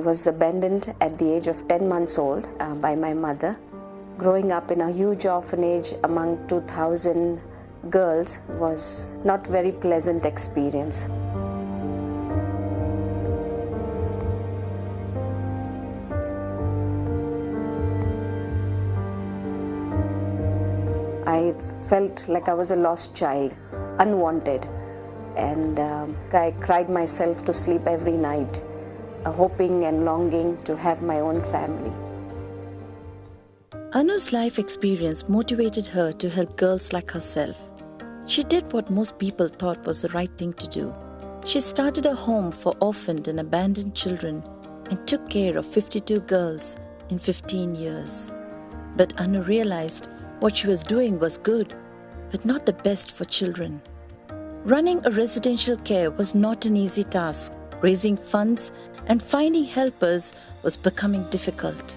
was abandoned at the age of 10 months old by my mother. Growing up in a huge orphanage among 2,000 girls was not very pleasant experience. I felt like I was a lost child, unwanted, and I cried myself to sleep every night, hoping and longing to have my own family. Anu's life experience motivated her to help girls like herself. She did what most people thought was the right thing to do. She started a home for orphaned and abandoned children and took care of 52 girls in 15 years. But Anu realized what she was doing was good, but not the best for children. Running a residential care was not an easy task. Raising funds and finding helpers was becoming difficult.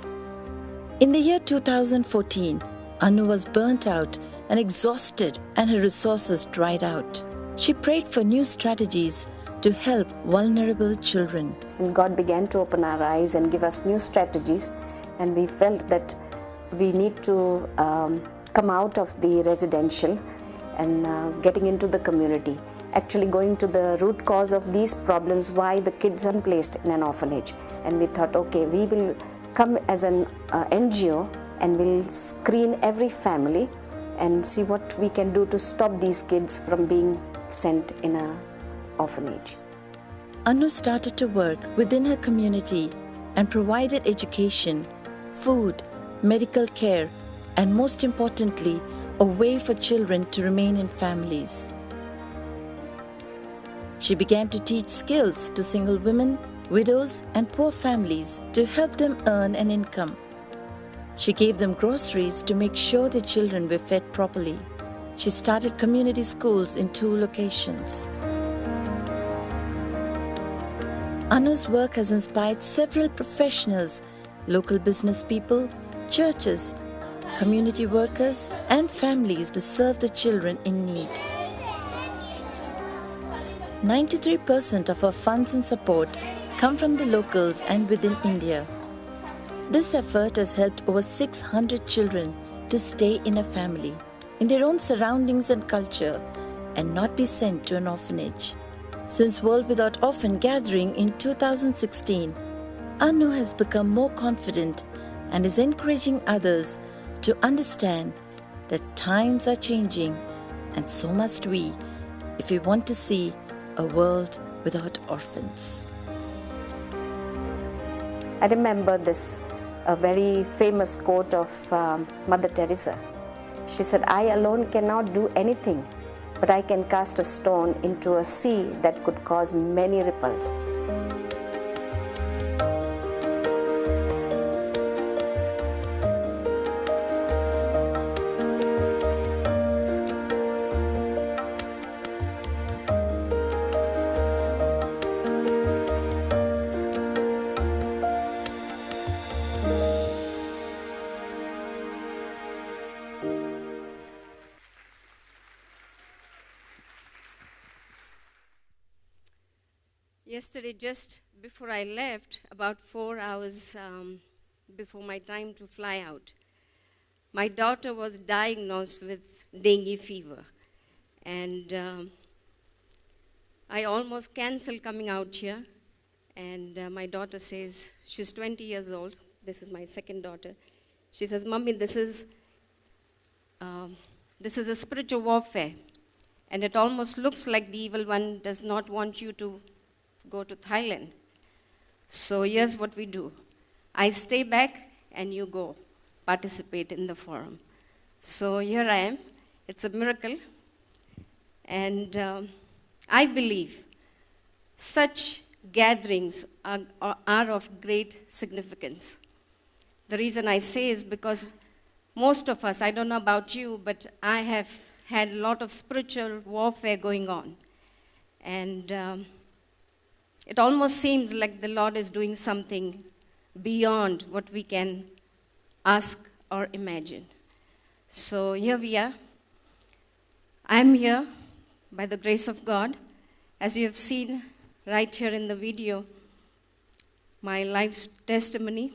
In the year 2014, Anu was burnt out and exhausted, and her resources dried out. She prayed for new strategies to help vulnerable children. And God began to open our eyes and give us new strategies, and we felt that we need to come out of the residential and getting into the community, actually going to the root cause of these problems, why the kids are placed in an orphanage. And we thought, okay, we will come as an NGO and we'll screen every family and see what we can do to stop these kids from being sent in an orphanage. Anu started to work within her community and provided education, food, medical care, and most importantly, a way for children to remain in families. She began to teach skills to single women, widows, and poor families to help them earn an income. She gave them groceries to make sure their children were fed properly. She started community schools in 2 locations. Anu's work has inspired several professionals, local business people, churches, community workers, and families to serve the children in need. 93% of her funds and support come from the locals and within India. This effort has helped over 600 children to stay in a family, in their own surroundings and culture, and not be sent to an orphanage. Since World Without Orphan gathering in 2016, Anu has become more confident and is encouraging others to understand that times are changing, and so must we if we want to see a world without orphans. I remember this a very famous quote of Mother Teresa. She said, "I alone cannot do anything, but I can cast a stone into a sea that could cause many ripples." Yesterday, just before I left, about 4 hours before my time to fly out, my daughter was diagnosed with dengue fever. And I almost canceled coming out here. And my daughter says, she's 20 years old. This is my second daughter. She says, "Mommy, this is a spiritual warfare. And it almost looks like the evil one does not want you to go to Thailand. So here's what we do. I stay back and you go participate in the forum." So here I am. It's a miracle. And I believe such gatherings are of great significance. The reason I say is because most of us, I don't know about you, but I have had a lot of spiritual warfare going on. And it almost seems like the Lord is doing something beyond what we can ask or imagine. So here we are. I'm here by the grace of God. As you have seen right here in the video, my life's testimony,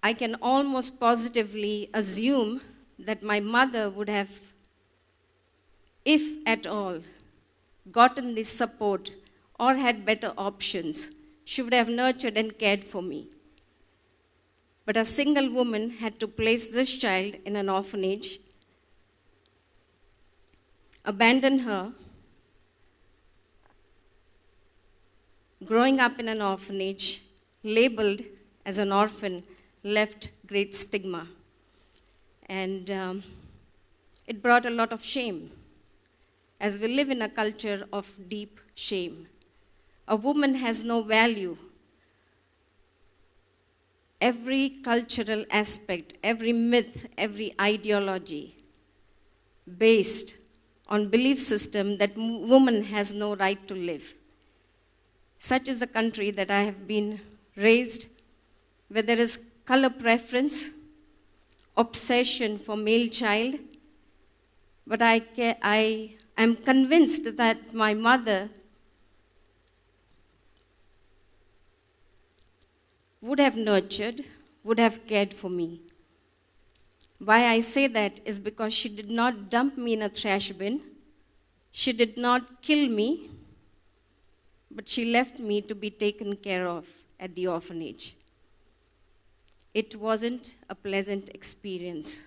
I can almost positively assume that my mother would have, if at all, gotten this support or had better options. She would have nurtured and cared for me. But a single woman had to place this child in an orphanage, abandon her. Growing up in an orphanage, labeled as an orphan, left great stigma. And it brought a lot of shame, as we live in a culture of deep shame. A woman has no value. Every cultural aspect, every myth, every ideology based on belief system that woman has no right to live. Such is the country that I have been raised, where there is color preference, obsession for male child, but I am convinced that my mother would have nurtured, would have cared for me. Why I say that is because she did not dump me in a trash bin. She did not kill me, but she left me to be taken care of at the orphanage. It wasn't a pleasant experience.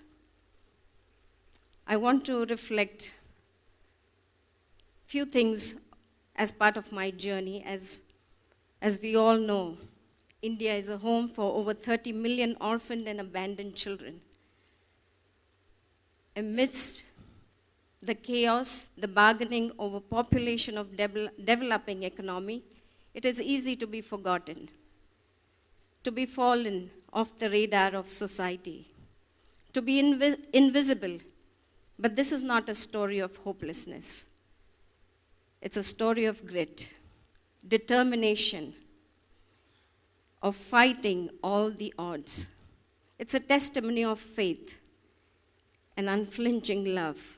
I want to reflect few things as part of my journey. As we all know, India is a home for over 30 million orphaned and abandoned children. Amidst the chaos, the bargaining over population of developing economy, it is easy to be forgotten, to be fallen off the radar of society, to be invisible. But this is not a story of hopelessness. It's a story of grit, determination, of fighting all the odds. It's a testimony of faith and unflinching love.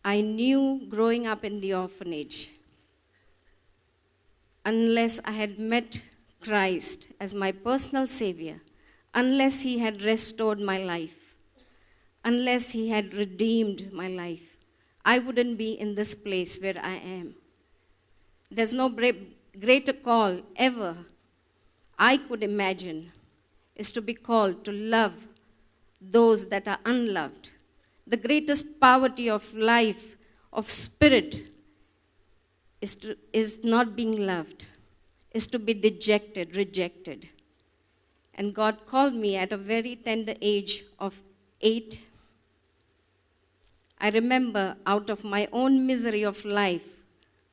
I knew growing up in the orphanage, unless I had met Christ as my personal Savior, unless He had restored my life, unless He had redeemed my life, I wouldn't be in this place where I am. There's no greater call ever I could imagine is to be called to love those that are unloved. The greatest poverty of life, of spirit, is not being loved, is to be dejected, rejected. And God called me at a very tender age of 8. I remember out of my own misery of life,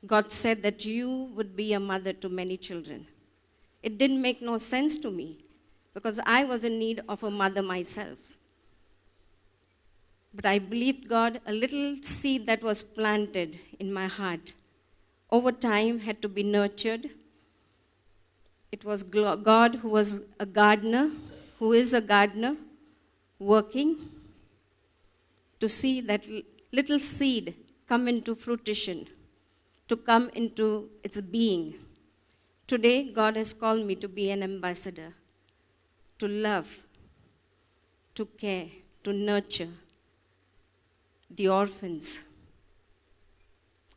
God said that you would be a mother to many children. It didn't make no sense to me because I was in need of a mother myself. But I believed God, a little seed that was planted in my heart, over time had to be nurtured. It was God who was a gardener, who is a gardener, working to see that little seed come into fruition, to come into its being. Today, God has called me to be an ambassador, to love, to care, to nurture the orphans,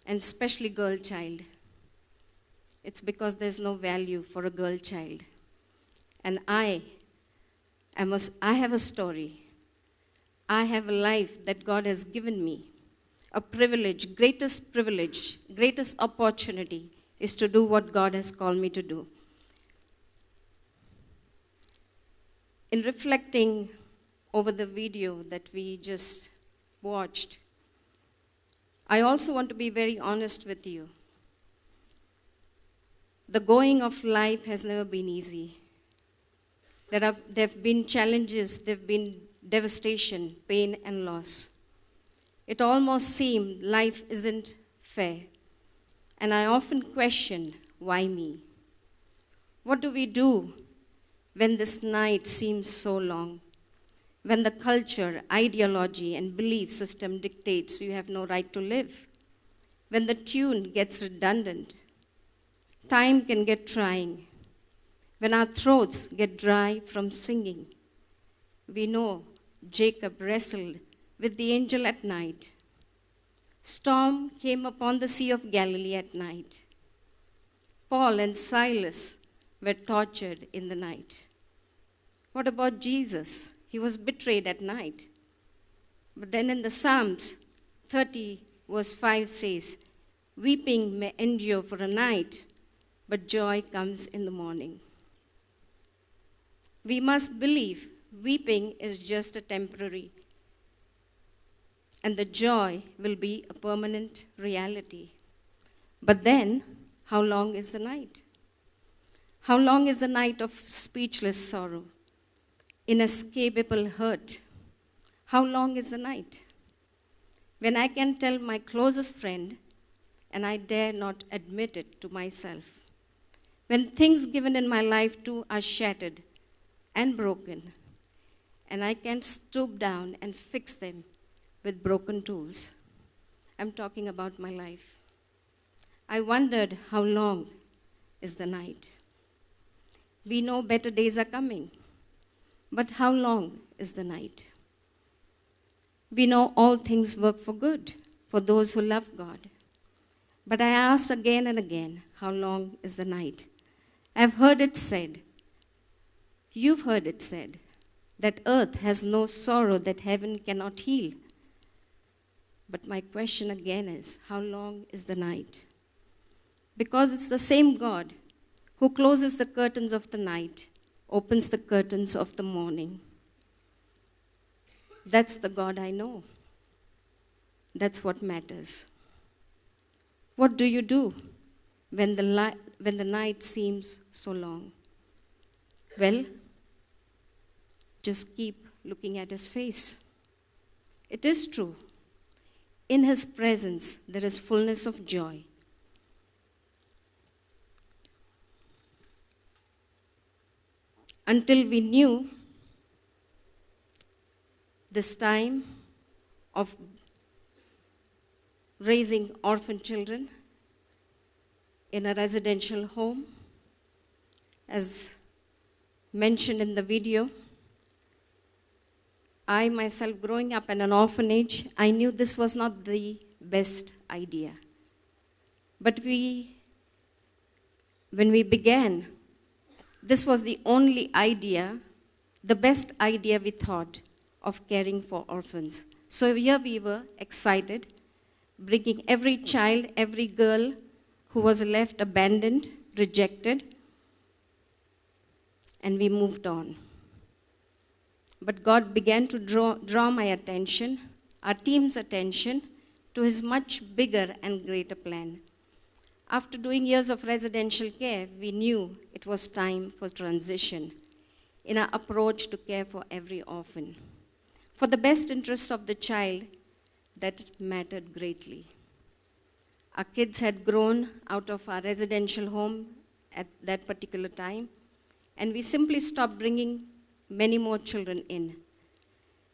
and especially girl child. It's because there's no value for a girl child. And I have a story. I have a life that God has given me. A privilege, greatest opportunity is to do what God has called me to do. In reflecting over the video that we just watched, I also want to be very honest with you. The going of life has never been easy. There have been challenges, there have been devastation, pain, and loss. It almost seemed life isn't fair. And I often question, why me? What do we do when this night seems so long? When the culture, ideology, and belief system dictates you have no right to live? when the tune gets redundant, time can get trying, when our throats get dry from singing. We know Jacob wrestled with the angel at night. Storm came upon the Sea of Galilee at night. Paul and Silas were tortured in the night. What about Jesus? He was betrayed at night. But then in the Psalms 30, verse 5 says, weeping may endure for a night, but joy comes in the morning. We must believe weeping is just a temporary, and the joy will be a permanent reality. But then, how long is the night? How long is the night of speechless sorrow, inescapable hurt? How long is the night? When I can tell my closest friend, and I dare not admit it to myself. When things given in my life too are shattered and broken, and I can stoop down and fix them with broken tools. I'm talking about my life. I wondered how long is the night. We know better days are coming, but how long is the night? We know all things work for good for those who love God. But I ask again and again, how long is the night? I've heard it said, you've heard it said, that earth has no sorrow that heaven cannot heal. But my question again is, how long is the night? Because it's the same God who closes the curtains of the night, opens the curtains of the morning. That's the God I know. That's what matters. What do you do when the night seems so long? Well, just keep looking at his face. It is true. In his presence, there is fullness of joy. Until we knew this time of raising orphan children in a residential home, as mentioned in the video, I myself, growing up in an orphanage, I knew this was not the best idea. But when we began, this was the only idea, the best idea we thought of caring for orphans. So here we were excited, bringing every child, every girl who was left abandoned, rejected, and we moved on. But God began to draw my attention, our team's attention, to his much bigger and greater plan. After doing years of residential care, we knew it was time for transition in our approach to care for every orphan. For the best interest of the child, that mattered greatly. Our kids had grown out of our residential home at that particular time, and we simply stopped bringing many more children in.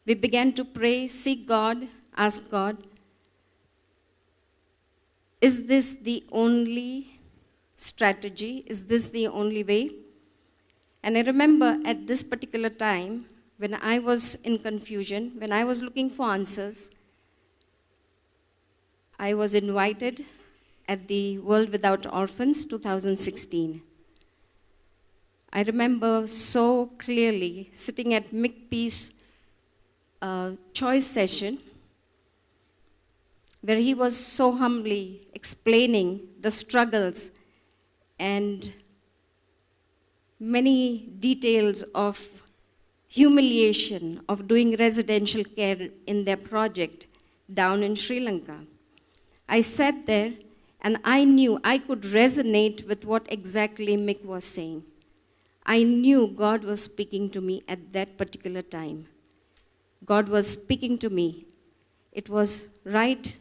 We began to pray, seek God, ask God, is this the only strategy? Is this the only way? And I remember at this particular time, when I was in confusion, when I was looking for answers, I was invited at the World Without Orphans 2016. I remember so clearly sitting at Mick P's choice session, where he was so humbly explaining the struggles and many details of humiliation of doing residential care in their project down in Sri Lanka. I sat there and I knew I could resonate with what exactly Mick was saying. I knew God was speaking to me at that particular time. God was speaking to me. It was right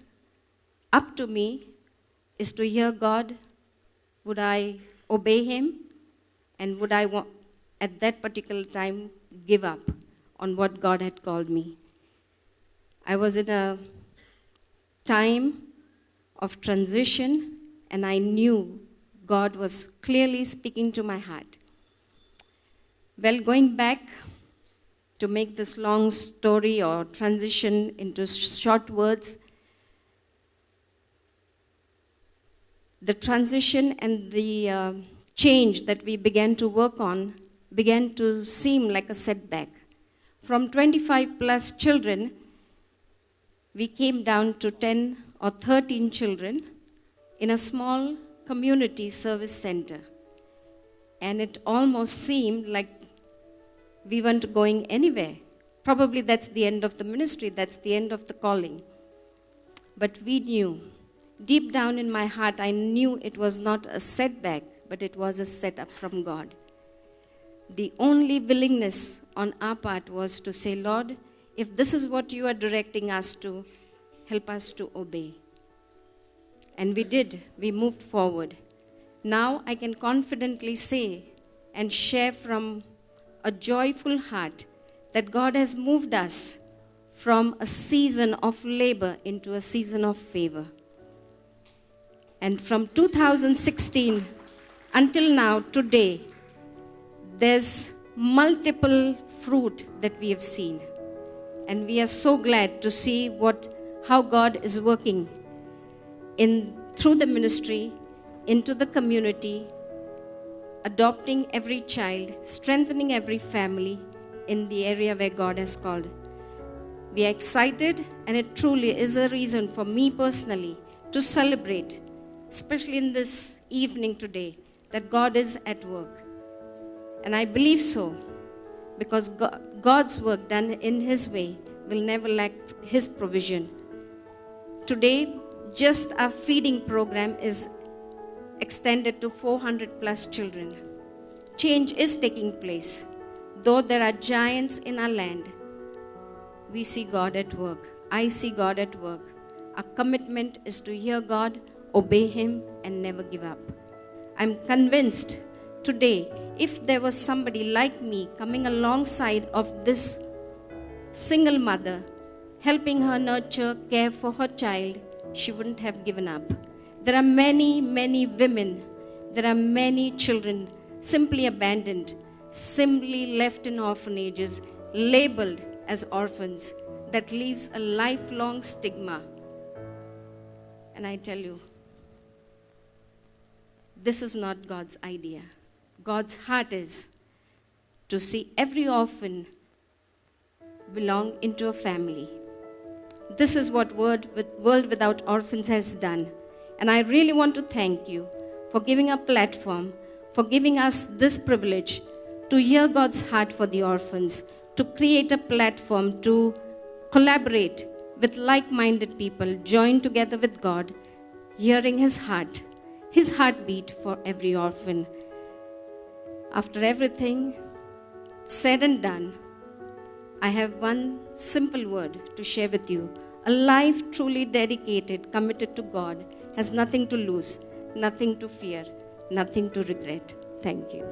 up to me is to hear God. Would I obey him? And would I, at that particular time, give up on what God had called me? I was in a time of transition, and I knew God was clearly speaking to my heart. Well, going back to make this long story or transition into short words, the transition and the change that we began to work on began to seem like a setback. From 25 plus children, we came down to 10 or 13 children in a small community service center. And it almost seemed like we weren't going anywhere. Probably that's the end of the ministry, that's the end of the calling. But we knew, deep down in my heart, I knew it was not a setback, but it was a setup from God. The only willingness on our part was to say, Lord, if this is what you are directing us to, help us to obey. And we did. We moved forward. Now I can confidently say and share from a joyful heart that God has moved us from a season of labor into a season of favor. And from 2016 until now, today, there's multiple fruit that we have seen. And we are so glad to see how God is working through the ministry, into the community, adopting every child, strengthening every family in the area where God has called. We are excited, and it truly is a reason for me personally to celebrate, especially in this evening today, that God is at work. And I believe so, because God's work done in His way will never lack His provision. Today, just our feeding program is extended to 400 plus children. Change is taking place. Though there are giants in our land, we see God at work. I see God at work. Our commitment is to hear God, obey Him, and never give up. I'm convinced today, if there was somebody like me coming alongside of this single mother, helping her nurture, care for her child, she wouldn't have given up. There are many, many women, there are many children simply abandoned, simply left in orphanages, labeled as orphans, that leaves a lifelong stigma. And I tell you, this is not God's idea. God's heart is to see every orphan belong into a family. This is what World Without Orphans has done. And I really want to thank you for giving a platform, for giving us this privilege to hear God's heart for the orphans, to create a platform to collaborate with like-minded people, join together with God, hearing His heartbeat for every orphan. After everything said and done, I have one simple word to share with you. A life truly dedicated, committed to God, has nothing to lose, nothing to fear, nothing to regret. Thank you.